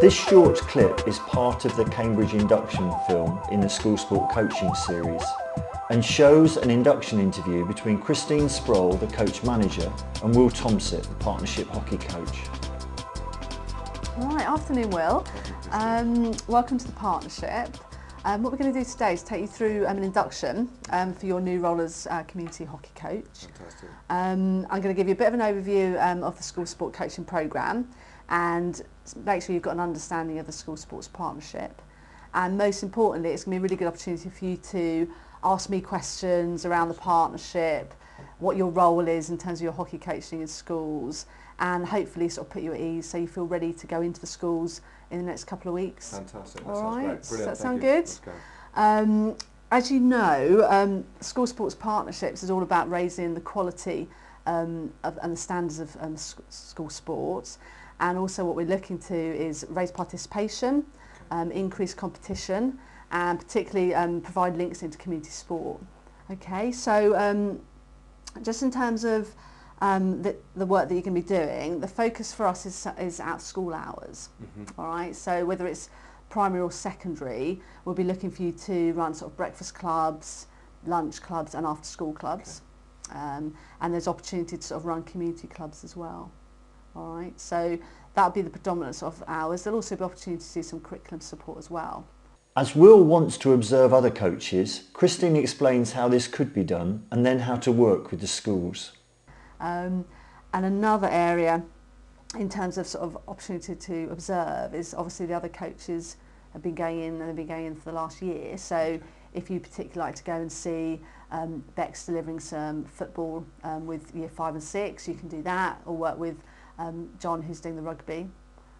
This short clip is part of the Cambridge Induction film in the School Sport Coaching series and shows an induction interview between Christine Sproul, the coach manager, and Will Thomsett, the partnership hockey coach. Right, afternoon Will. Welcome to the partnership. What we're going to do today is take you through an induction for your new role as community hockey coach. Fantastic. I'm going to give you a bit of an overview of the school sport coaching programme and make sure you've got an understanding of the school sports partnership. And most importantly, it's going to be a really good opportunity for you to ask me questions around the partnership, what your role is in terms of your hockey coaching in schools, and hopefully sort of put you at ease so you feel ready to go into the schools in the next couple of weeks. Fantastic. All right. Great. Does Brilliant. that sound Thank good? As you know, school sports partnerships is all about raising the quality and the standards of school sports, and also what we're looking to is raise participation, increase competition, and particularly provide links into community sport. Okay, so just in terms of the work that you're going to be doing, the focus for us is at school hours. All right, so whether it's primary or secondary, we'll be looking for you to run sort of breakfast clubs, lunch clubs and after school clubs. And there's opportunity to sort of run community clubs as well. All right, so that'll be the predominance of hours. There'll also be opportunity to do some curriculum support as well. As Will wants to observe other coaches, Christine explains how this could be done and then how to work with the schools. And another area in terms of sort of opportunity to observe is obviously the other coaches have been going in and they've been going in for the last year. So if you particularly like to go and see Beck's delivering some football with year 5 and 6, you can do that, or work with John who's doing the rugby.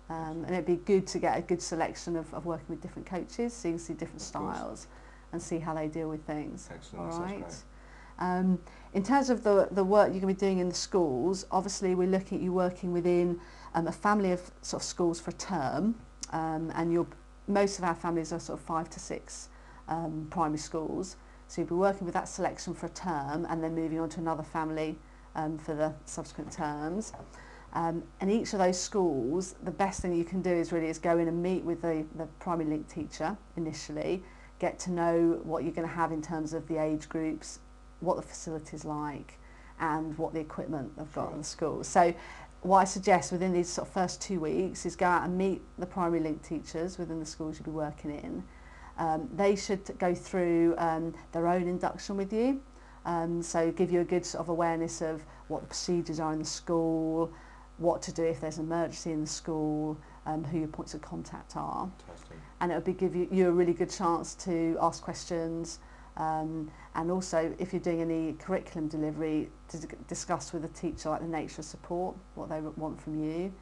And it'd be good to get a good selection of working with different coaches so you can see different styles and see how they deal with things. Excellent. All right. In terms of the work you're going to be doing in the schools, obviously we're looking at you working within a family of sort of schools for a term, and most of our families are sort of 5 to 6 primary schools. So you'll be working with that selection for a term and then moving on to another family for the subsequent terms. And each of those schools, the best thing you can do is go in and meet with the primary link teacher initially, get to know what you're going to have in terms of the age groups, what the facility's like, and what the equipment they've got in the school. So what I suggest within these sort of first 2 weeks is go out and meet the primary link teachers within the schools you'll be working in. They should go through their own induction with you, so give you a good sort of awareness of what the procedures are in the school, what to do if there's an emergency in the school, who your points of contact are. Fantastic. And it'll give you a really good chance to ask questions, and also if you're doing any curriculum delivery, to discuss with the teacher like the nature of support, what they want from you,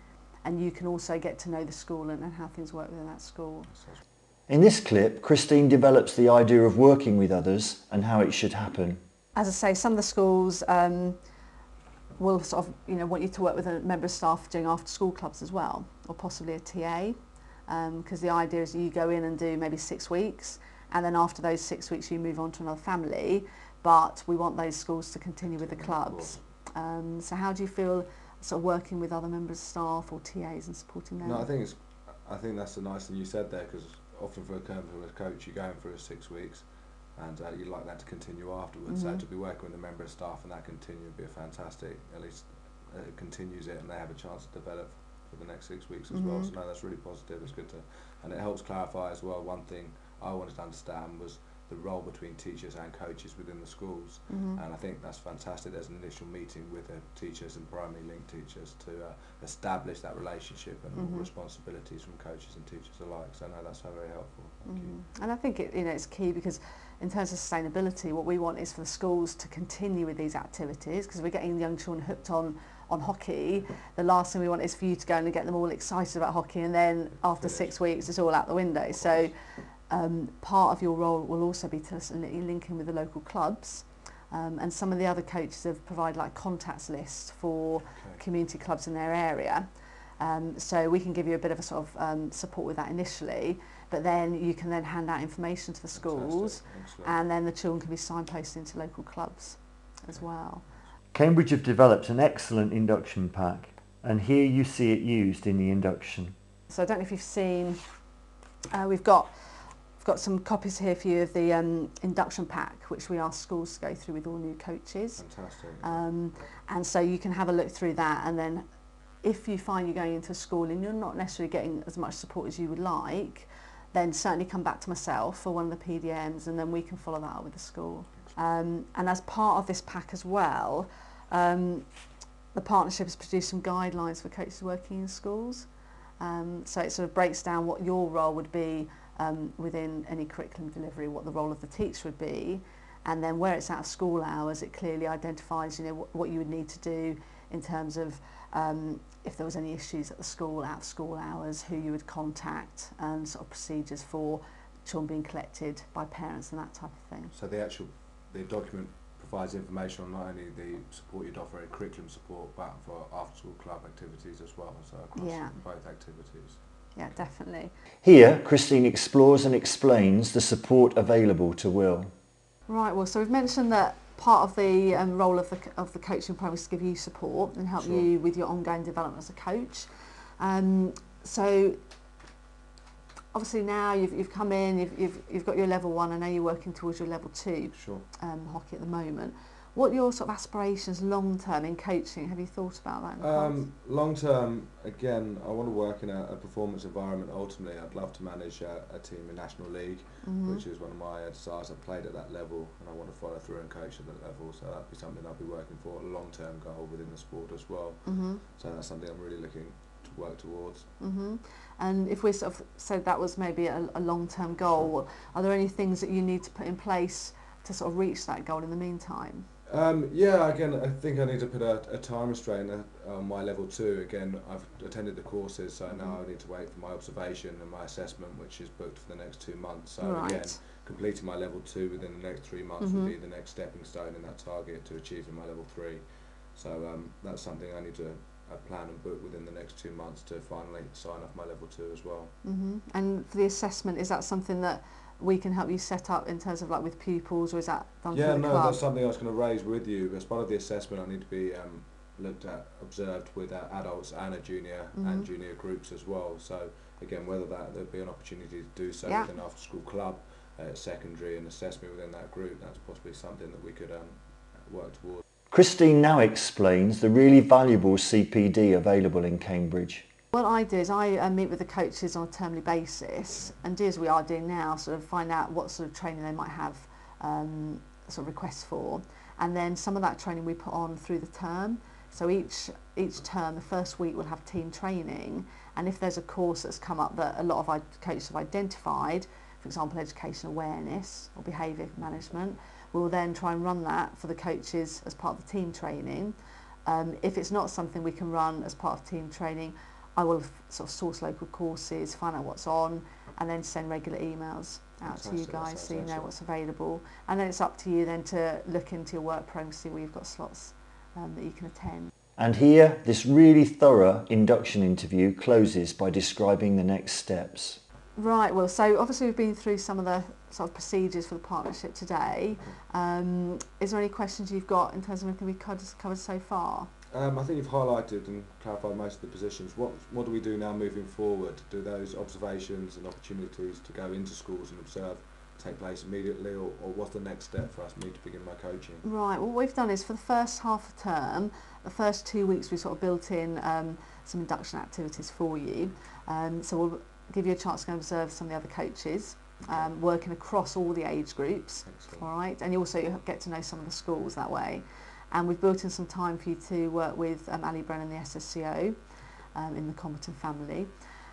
and you can also get to know the school and how things work within that school. In this clip, Christine develops the idea of working with others and how it should happen. As I say, some of the schools will sort of want you to work with a member of staff doing after school clubs as well, or possibly a TA, because the idea is you go in and do maybe 6 weeks, and then after those 6 weeks you move on to another family, but we want those schools to continue with the clubs. So how do you feel sort of working with other members of staff or TAs and supporting them? No, I think that's the nice thing you said there, because often for a coach you're going through 6 weeks, and you'd like that to continue afterwards. So to be working with a member of staff and that continue would be fantastic. At least it continues it and they have a chance to develop for the next 6 weeks as well. So no, that's really positive. It's good to, and it helps clarify as well. One thing I wanted to understand was the role between teachers and coaches within the schools, and I think that's fantastic. There's an initial meeting with the teachers and primary link teachers to establish that relationship and responsibilities from coaches and teachers alike. So no, that's very helpful. Thank you. And I think it's key, because in terms of sustainability, what we want is for the schools to continue with these activities, because we're getting young children hooked on hockey. The last thing we want is for you to go and get them all excited about hockey, and then after 6 weeks it's all out the window. So part of your role will also be to link in with the local clubs, and some of the other coaches have provided like contacts lists for community clubs in their area, so we can give you a bit of a sort of support with that initially, but then you can then hand out information to the schools, and then the children can be signposted into local clubs as well. Cambridge have developed an excellent induction pack, and here you see it used in the induction. So I don't know if you've seen, we've got some copies here for you of the induction pack, which we ask schools to go through with all new coaches. Fantastic. And so you can have a look through that, and then if you find you're going into a school and you're not necessarily getting as much support as you would like, then certainly come back to myself or one of the PDMs, and then we can follow that up with the school. And as part of this pack as well, the partnership has produced some guidelines for coaches working in schools. So it sort of breaks down what your role would be within any curriculum delivery, what the role of the teacher would be, and then where it's out of school hours, it clearly identifies, you know, what you would need to do in terms of if there was any issues at the school, out of school hours, who you would contact, and sort of procedures for children being collected by parents and that type of thing. So the document provides information on not only the support you'd offer in curriculum support, but for after-school club activities as well, so across both activities. Yeah, definitely. Here, Christine explores and explains the support available to Will. Right, well, so we've mentioned that part of the role of the coaching program is to give you support and help you with your ongoing development as a coach. So obviously now you've come in, you've got your level 1, I know you're working towards your level 2 hockey at the moment. What are your sort of aspirations long term in coaching? Have you thought about that in the past? Long term, again, I want to work in a performance environment. Ultimately, I'd love to manage a team in National League, which is one of my desires. I've played at that level and I want to follow through and coach at that level, so that'd be something I'll be working for, a long term goal within the sport as well. So that's something I'm really looking to work towards. And if we sort of said that was maybe a long term goal, are there any things that you need to put in place to sort of reach that goal in the meantime? Yeah, again, I think I need to put a time restraint on my level 2. Again, I've attended the courses, so now I need to wait for my observation and my assessment, which is booked for the next 2 months. So again, completing my level 2 within the next 3 months would be the next stepping stone in that target to achieving my level 3. So that's something I need to plan and book within the next 2 months to finally sign off my level 2 as well. And for the assessment, is that something that we can help you set up in terms of like with pupils, or is that done through the club? That's something I was going to raise with you. As part of the assessment, I need to be looked at, observed with adults and a junior and junior groups as well. So again, whether there'd be an opportunity to do so with an after-school club, secondary, and assess me within that group, that's possibly something that we could work towards. Christine now explains the really valuable CPD available in Cambridge. What I do is I meet with the coaches on a termly basis and do as we are doing now, sort of find out what sort of training they might have sort of requests for, and then some of that training we put on through the term. So each term, the first week we'll have team training, and if there's a course that's come up that a lot of our coaches have identified, for example education awareness or behaviour management, we'll then try and run that for the coaches as part of the team training. If it's not something we can run as part of team training, I will sort of source local courses, find out what's on, and then send regular emails out to you guys so you know what's available. And then it's up to you then to look into your work program, see where you've got slots that you can attend. And here, this really thorough induction interview closes by describing the next steps. Right, well, so obviously we've been through some of the sort of procedures for the partnership today. Is there any questions you've got in terms of anything we've covered so far? I think you've highlighted and clarified most of the positions. What do we do now moving forward? Do those observations and opportunities to go into schools and observe take place immediately, or what's the next step for us, me to begin my coaching? Right, well, what we've done is for the first half of term, the first 2 weeks we sort of built in some induction activities for you. So we'll give you a chance to go and observe some of the other coaches, working across all the age groups. Excellent. All right, and you also get to know some of the schools that way. And we've built in some time for you to work with Ali Brennan, the SSCO, in the Combatant family.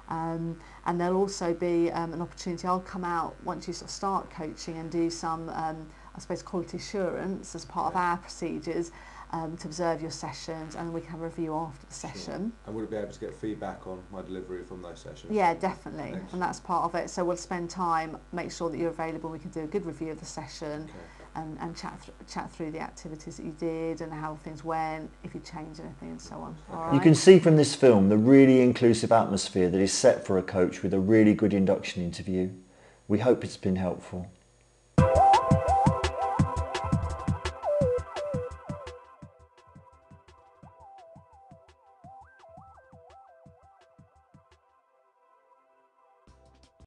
And there'll also be an opportunity, I'll come out once you sort of start coaching and do some, I suppose, quality assurance as part of our procedures to observe your sessions, and we can have a review after the session. And would we be able to get feedback on my delivery from those sessions? Yeah, definitely. Excellent. And that's part of it. So we'll spend time, make sure that you're available, we can do a good review of the session. And chat through the activities that you did and how things went, if you changed anything and so on. All right. You can see from this film the really inclusive atmosphere that is set for a coach with a really good induction interview. We hope it's been helpful.